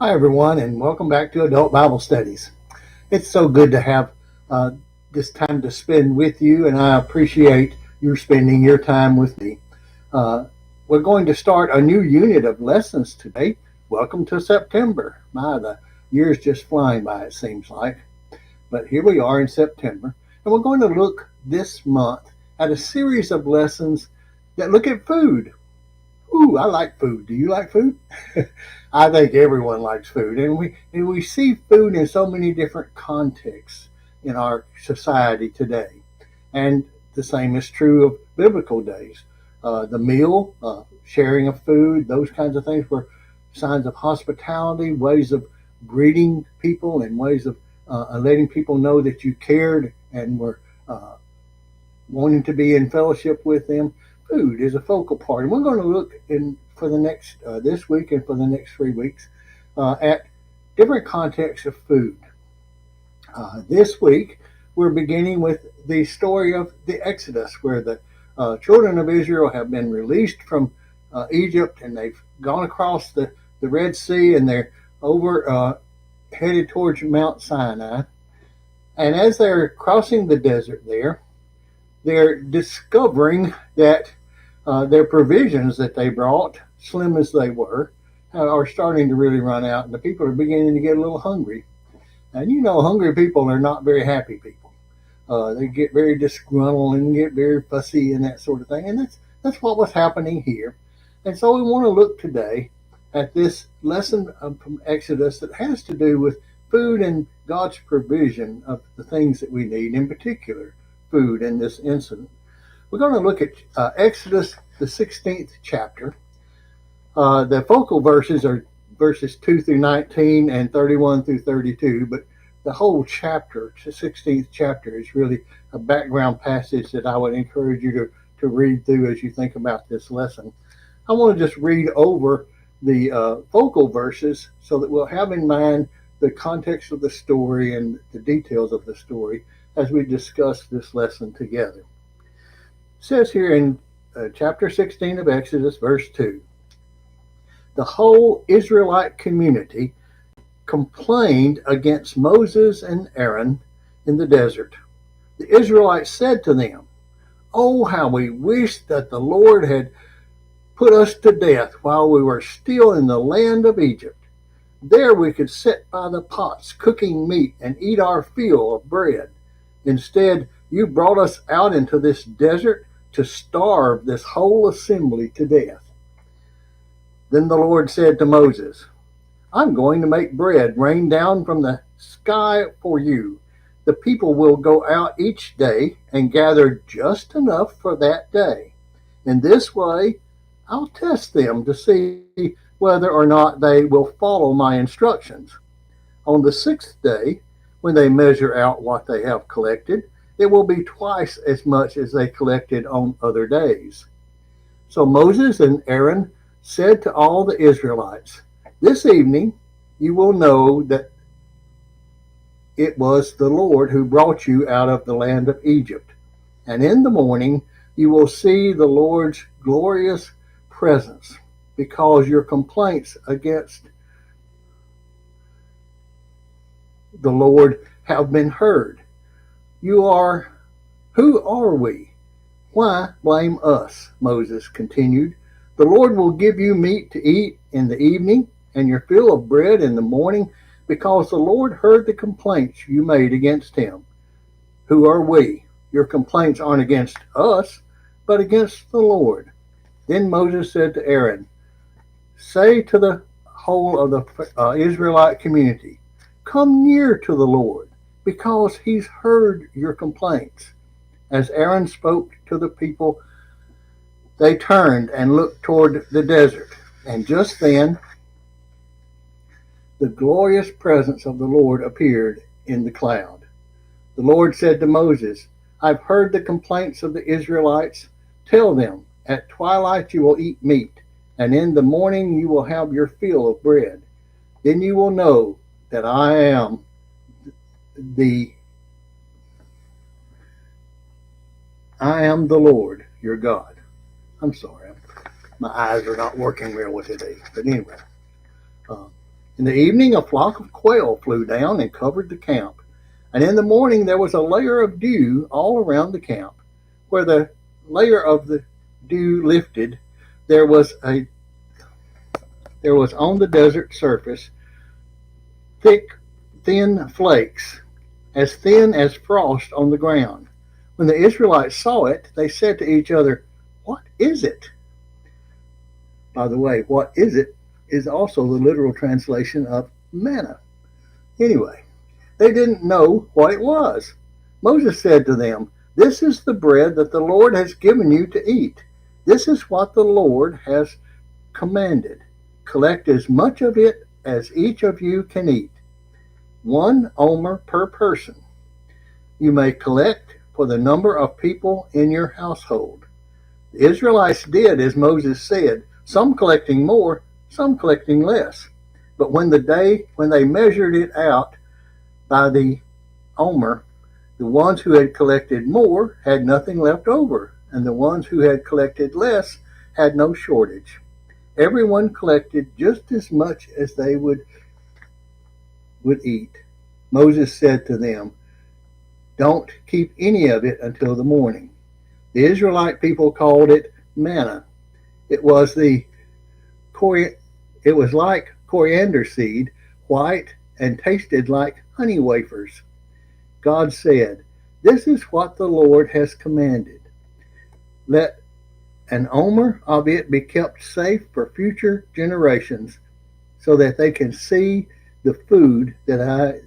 Hi, everyone, and welcome back to Adult Bible Studies. It's so good to have this time to spend with you, and I appreciate you spending your time with me. Uh, we're going to start a new unit of lessons today. Welcome to September. The year's just flying by, it seems like. But here we are in September, and we're going to look this month at a series of lessons that look at food. Ooh, I like food. Do you like food? I think everyone likes food, and we see food in so many different contexts in our society today. And the same is true of biblical days. The meal, sharing of food, those kinds of things were signs of hospitality, ways of greeting people, and ways of letting people know that you cared and were wanting to be in fellowship with them. Food is a focal part, and we're going to look in for the next this week and for the next 3 weeks at different contexts of food. This week, we're beginning with the story of the Exodus, where the children of Israel have been released from Egypt, and they've gone across the Red Sea, and they're over headed towards Mount Sinai. And as they're crossing the desert there, they're discovering that their provisions that they brought, slim as they were, are starting to really run out, and the people are beginning to get a little hungry. And you know, hungry people are not very happy people. They get very disgruntled and get very fussy and that sort of thing, and that's what was happening here. And so we want to look today at this lesson from Exodus that has to do with food and God's provision of the things that we need, in particular food in this incident. We're going to look at Exodus, the 16th chapter. The focal verses are verses 2 through 19 and 31 through 32, but the whole chapter, the 16th chapter, is really a background passage that I would encourage you to read through as you think about this lesson. I want to just read over the focal verses so that we'll have in mind the context of the story and the details of the story as we discuss this lesson together. It says here in chapter 16 of Exodus, verse 2, the whole Israelite community complained against Moses and Aaron in the desert. The Israelites said to them, "Oh, how we wish that the Lord had put us to death while we were still in the land of Egypt. There we could sit by the pots cooking meat and eat our fill of bread. Instead, you brought us out into this desert to starve this whole assembly to death." Then the Lord said to Moses, "I'm going to make bread rain down from the sky for you. The people will go out each day and gather just enough for that day. In this way, I'll test them to see whether or not they will follow my instructions. On the sixth day, when they measure out what they have collected, it will be twice as much as they collected on other days." So Moses and Aaron said to all the Israelites, "This evening you will know that it was the Lord who brought you out of the land of Egypt. And in the morning you will see the Lord's glorious presence, because your complaints against the Lord have been heard. Who are we? Why blame us?" Moses continued. "The Lord will give you meat to eat in the evening and your fill of bread in the morning, because the Lord heard the complaints you made against him. Who are we? Your complaints aren't against us, but against the Lord." Then Moses said to Aaron, "Say to the whole of the Israelite community, 'Come near to the Lord, because he's heard your complaints.'" As Aaron spoke to the people, they turned and looked toward the desert, and just then the glorious presence of the Lord appeared in the cloud. The Lord said to Moses, "I've heard the complaints of the Israelites. Tell them, at twilight you will eat meat, and in the morning you will have your fill of bread. Then you will know that I am the Lord your God." I'm sorry, my eyes are not working real with today. But anyway, In the evening, a flock of quail flew down and covered the camp. And in the morning, there was a layer of dew all around the camp. Where the layer of the dew lifted, there was on the desert surface thick, thin flakes, as thin as frost on the ground. When the Israelites saw it, they said to each other, "What is it?" By the way, "what is it" is also the literal translation of manna. Anyway, they didn't know what it was. Moses said to them, "This is the bread that the Lord has given you to eat. This is what the Lord has commanded. Collect as much of it as each of you can eat, 1 omer per person. You may collect for the number of people in your household." The Israelites did as Moses said, some collecting more, some collecting less. But when they measured it out by the omer, the ones who had collected more had nothing left over, and the ones who had collected less had no shortage. Everyone collected just as much as they would eat. Moses said to them, "Don't keep any of it until the morning." The Israelite people called it manna. It was like coriander seed, white, and tasted like honey wafers. God said, "This is what the Lord has commanded. Let 1 omer of it be kept safe for future generations, so that they can see the food that I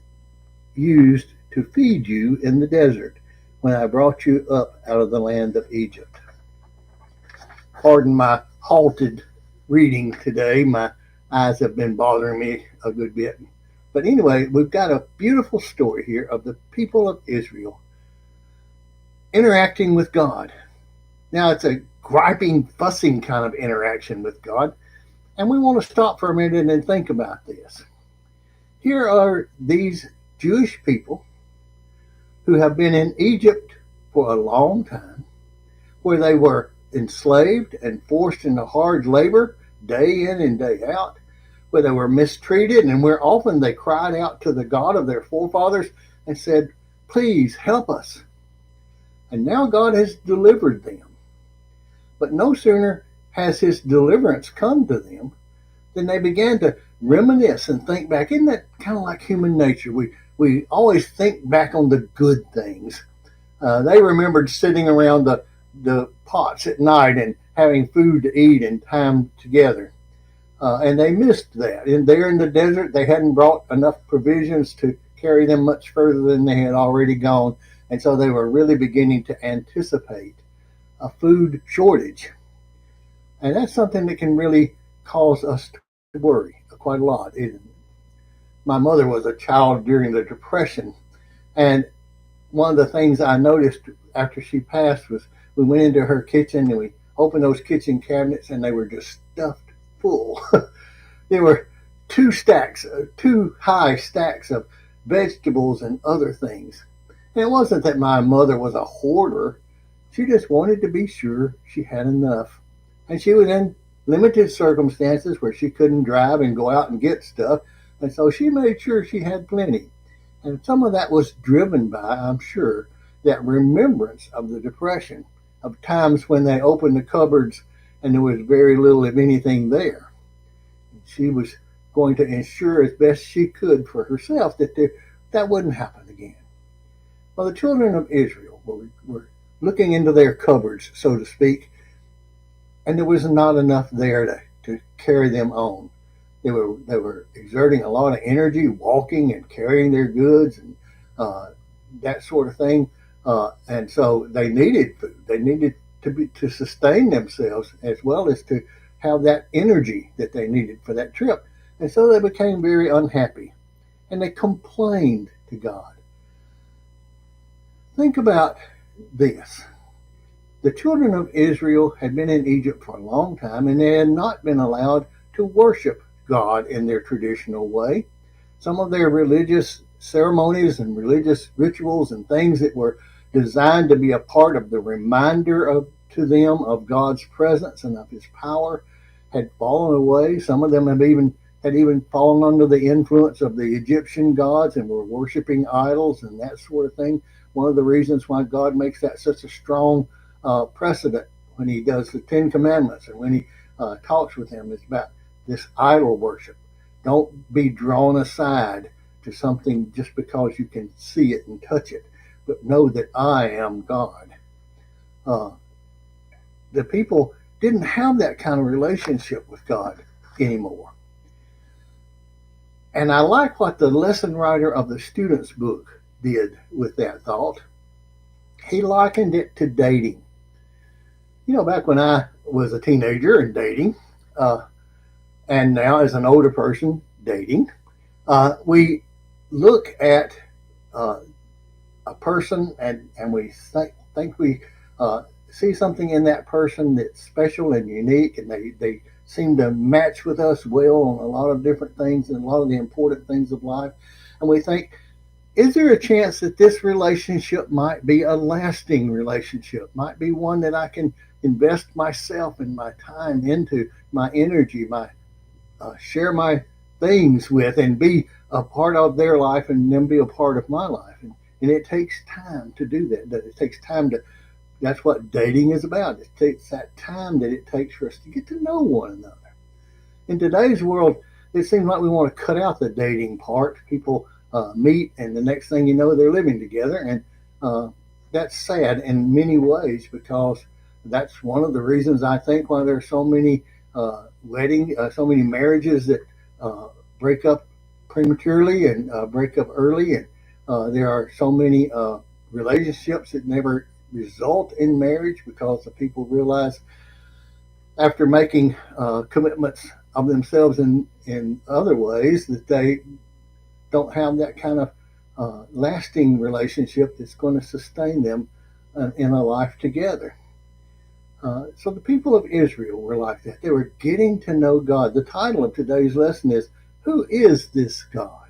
used to feed you in the desert when I brought you up out of the land of Egypt." Pardon my halted reading today. My eyes have been bothering me a good bit. But anyway, we've got a beautiful story here of the people of Israel interacting with God. Now, it's a griping, fussing kind of interaction with God. And we want to stop for a minute and think about this. Here are these Jewish people who have been in Egypt for a long time, where they were enslaved and forced into hard labor day in and day out, where they were mistreated, and where often they cried out to the God of their forefathers and said, "Please help us." And now God has delivered them. But no sooner has his deliverance come to them than they began to reminisce and think back. Isn't that kind of like human nature? We always think back on the good things. They remembered sitting around the pots at night and having food to eat and time together. And they missed that. And there in the desert, they hadn't brought enough provisions to carry them much further than they had already gone. And so they were really beginning to anticipate a food shortage. And that's something that can really cause us to worry quite a lot. My mother was a child during the Depression. And one of the things I noticed after she passed was we went into her kitchen and we opened those kitchen cabinets and they were just stuffed full. There were two high stacks of vegetables and other things. And it wasn't that my mother was a hoarder. She just wanted to be sure she had enough. And she was in limited circumstances where she couldn't drive and go out and get stuff. And so she made sure she had plenty. And some of that was driven by, I'm sure, that remembrance of the Depression, of times when they opened the cupboards and there was very little, if anything, there. She was going to ensure as best she could for herself that wouldn't happen again. Well, the children of Israel were looking into their cupboards, so to speak, and there was not enough there to carry them on. They were exerting a lot of energy, walking and carrying their goods and that sort of thing. And so they needed food. They needed to sustain themselves as well as to have that energy that they needed for that trip. And so they became very unhappy and they complained to God. Think about this. The children of Israel had been in Egypt for a long time and they had not been allowed to worship God in their traditional way. Some of their religious ceremonies and religious rituals and things that were designed to be a part of the reminder to them of God's presence and of his power had fallen away. Some of them have even had even fallen under the influence of the Egyptian gods and were worshiping idols and that sort of thing. One of the reasons why God makes that such a strong precedent when he does the Ten Commandments and when he talks with them is about this idol worship. Don't be drawn aside to something just because you can see it and touch it, but know that I am God. Uh, the people didn't have that kind of relationship with God anymore. And I like what the lesson writer of the student's book did with that thought. He likened it to dating. You know, back when I was a teenager and dating, uh, and now as an older person dating, we look at uh, a person and we think we see something in that person that's special and unique, and they seem to match with us well on a lot of different things and a lot of the important things of life. And we think, is there a chance that this relationship might be a lasting relationship, might be one that I can invest myself and my time into, my energy, my share my things with, and be a part of their life and them be a part of my life. And it takes time to do that. It takes time to, that's what dating is about. It takes that time that it takes for us to get to know one another. In today's world, it seems like we want to cut out the dating part. People meet, and the next thing you know, they're living together. And that's sad in many ways, because that's one of the reasons I think why there are so many so many marriages that break up prematurely and break up early. And there are so many relationships that never result in marriage because the people realize after making commitments of themselves in other ways that they don't have that kind of lasting relationship that's going to sustain them in a life together. So the people of Israel were like that. They were getting to know God. The title of today's lesson is, Who is this God?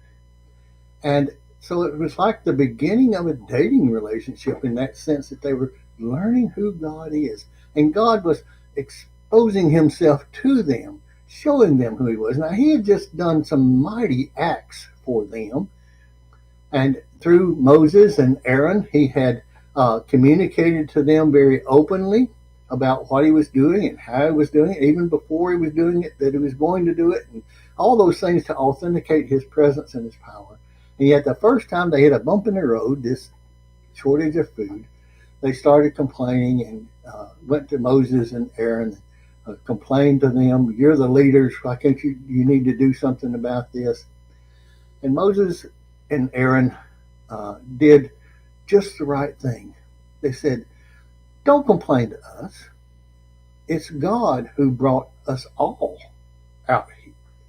And so it was like the beginning of a dating relationship in that sense, that they were learning who God is. And God was exposing himself to them, showing them who he was. Now, he had just done some mighty acts for them. And through Moses and Aaron, he had communicated to them very openly about what he was doing and how he was doing it, even before he was doing it, that he was going to do it, and all those things to authenticate his presence and his power. And yet the first time they hit a bump in the road, this shortage of food, they started complaining and went to Moses and Aaron, complained to them, you're the leaders, why can't you need to do something about this? And Moses and Aaron did just the right thing. They said, don't complain to us. It's God who brought us all out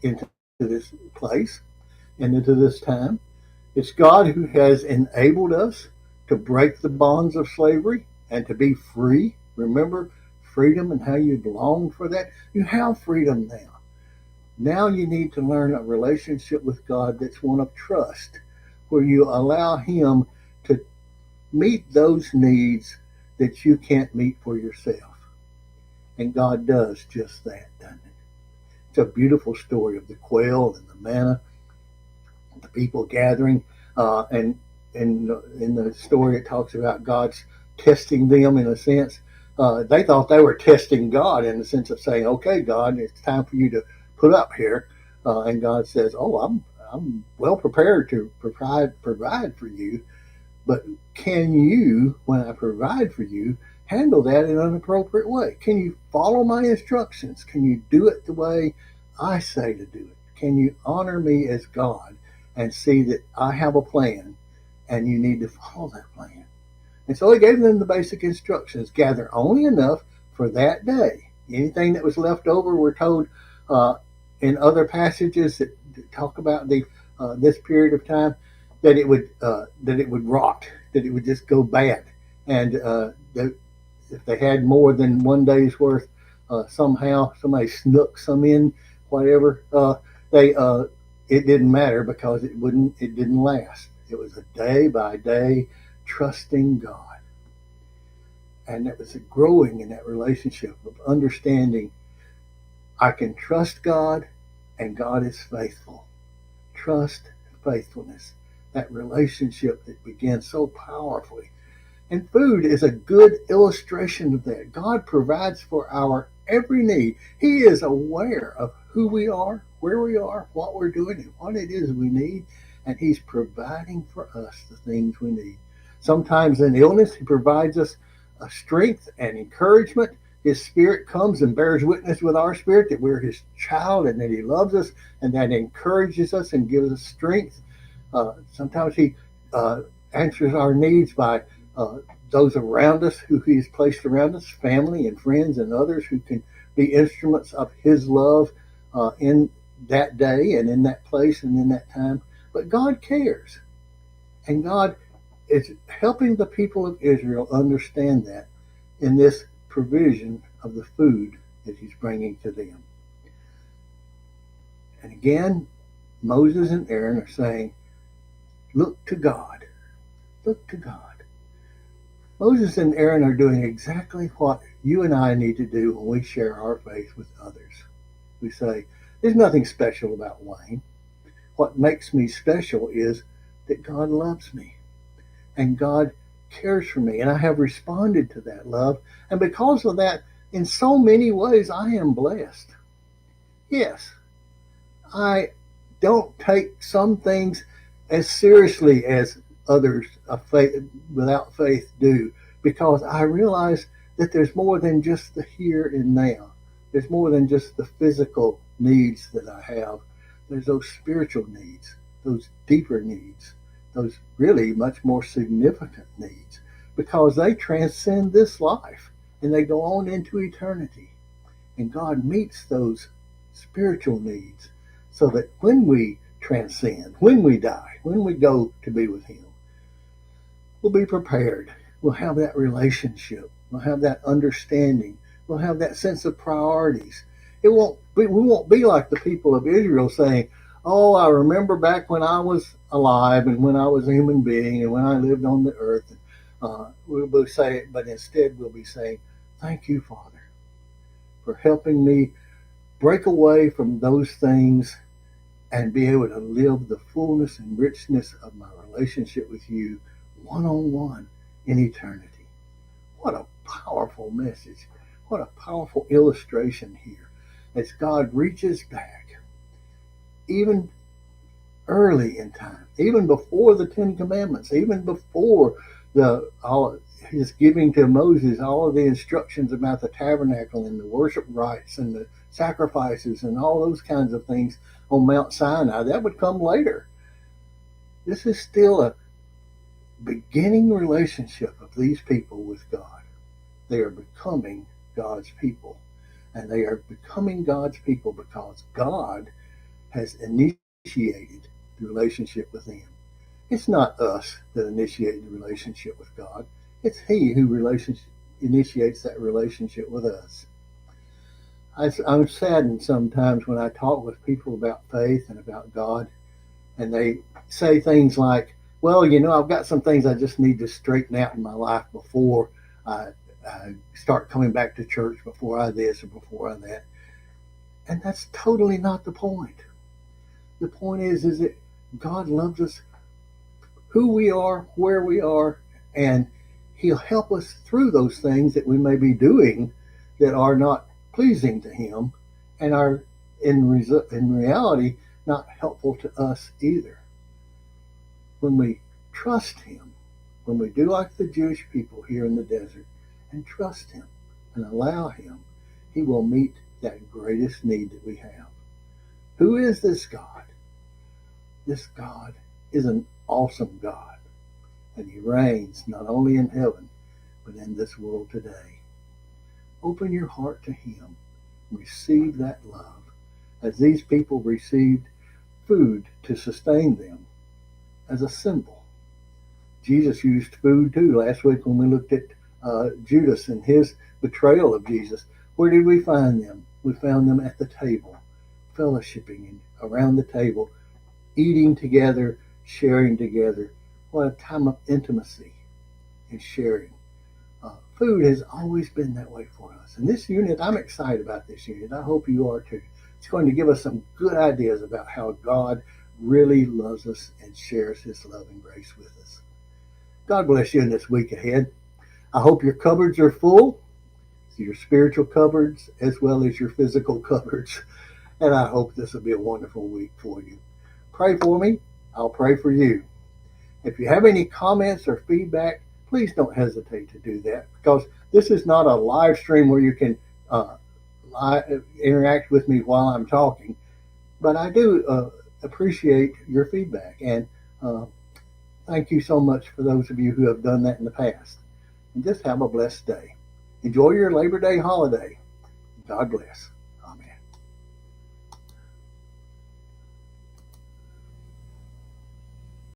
into this place and into this time. It's God who has enabled us to break the bonds of slavery and to be free. Remember freedom and how you've longed for that? You have freedom now. Now you need to learn a relationship with God that's one of trust, where you allow him to meet those needs that you can't meet for yourself. And God does just that, doesn't it? It's a beautiful story of the quail and the manna, the people gathering, and in the story it talks about God's testing them in a sense. They thought they were testing God in the sense of saying, okay, God, it's time for you to put up here. And God says, oh, I'm well prepared to provide for you. But can you, when I provide for you, handle that in an appropriate way? Can you follow my instructions? Can you do it the way I say to do it? Can you honor me as God and see that I have a plan and you need to follow that plan? And so he gave them the basic instructions. Gather only enough for that day. Anything that was left over, we're told in other passages that talk about this period of time, that it would rot, that it would just go bad, and if they had more than one day's worth, somehow somebody snuck some in, whatever, they it didn't matter because it didn't last. It was a day by day trusting God, and it was a growing in that relationship of understanding I can trust God And God is faithful. Trust and faithfulness. That relationship that begins so powerfully. And food is a good illustration of that. God provides for our every need. He is aware of who we are, where we are, what we're doing, and what it is we need. And He's providing for us the things we need. Sometimes in illness, He provides us a strength and encouragement. His Spirit comes and bears witness with our spirit that we're His child and that He loves us, and that encourages us and gives us strength. Sometimes He answers our needs by those around us who He's placed around us, family and friends and others who can be instruments of His love in that day and in that place and in that time. But God cares. And God is helping the people of Israel understand that in this provision of the food that He's bringing to them. And again, Moses and Aaron are saying, look to God. Look to God. Moses and Aaron are doing exactly what you and I need to do when we share our faith with others. We say, there's nothing special about Wayne. What makes me special is that God loves me and God cares for me, and I have responded to that love. And because of that, in so many ways, I am blessed. Yes, I don't take some things as seriously as others of faith, without faith do, because I realize that there's more than just the here and now. There's more than just the physical needs that I have. There's those spiritual needs, those deeper needs, those really much more significant needs, because they transcend this life and they go on into eternity. And God meets those spiritual needs so that when we transcend, when we die, when we go to be with Him, we'll be prepared. We'll have that relationship. We'll have that understanding. We'll have that sense of priorities. We won't be like the people of Israel saying, oh, I remember back when I was alive and when I was a human being and when I lived on the earth. We'll be saying, but instead we'll be saying, thank you, Father, for helping me break away from those things and be able to live the fullness and richness of my relationship with you one-on-one in eternity. What a powerful message. What a powerful illustration here as God reaches back even early in time, even before the Ten Commandments, even before His giving to Moses all of the instructions about the tabernacle and the worship rites and the sacrifices and all those kinds of things on Mount Sinai. That would come later. This is still a beginning relationship of these people with God. They are becoming God's people. And they are becoming God's people because God has initiated the relationship with them. It's not us that initiate the relationship with God. It's He who initiates that relationship with us. I'm saddened sometimes when I talk with people about faith and about God, and they say things like, well, I've got some things I just need to straighten out in my life before I start coming back to church, before I this or before I that. And that's totally not the point. The point is that God loves us who we are, where we are, and He'll help us through those things that we may be doing that are not pleasing to Him and are in reality not helpful to us either. When we trust Him, when we do like the Jewish people here in the desert and trust Him and allow Him, He will meet that greatest need that we have. Who is this God? This God is an awesome God, and He reigns not only in heaven, but in this world today. Open your heart to Him. Receive that love as these people received food to sustain them as a symbol. Jesus used food too. Last week when we looked at Judas and his betrayal of Jesus, where did we find them? We found them at the table, fellowshipping and around the table, eating together, sharing together. What a time of intimacy and sharing. Food has always been that way for us. And this unit, I'm excited about this unit. I hope you are too. It's going to give us some good ideas about how God really loves us and shares his love and grace with us. God bless you in this week ahead. I hope your cupboards are full, your spiritual cupboards as well as your physical cupboards. And I hope this will be a wonderful week for you. Pray for me. I'll pray for you. If you have any comments or feedback, please don't hesitate to do that, because this is not a live stream where you can interact with me while I'm talking. But I do appreciate your feedback, and thank you so much for those of you who have done that in the past. And just have a blessed day. Enjoy your Labor Day holiday. God bless.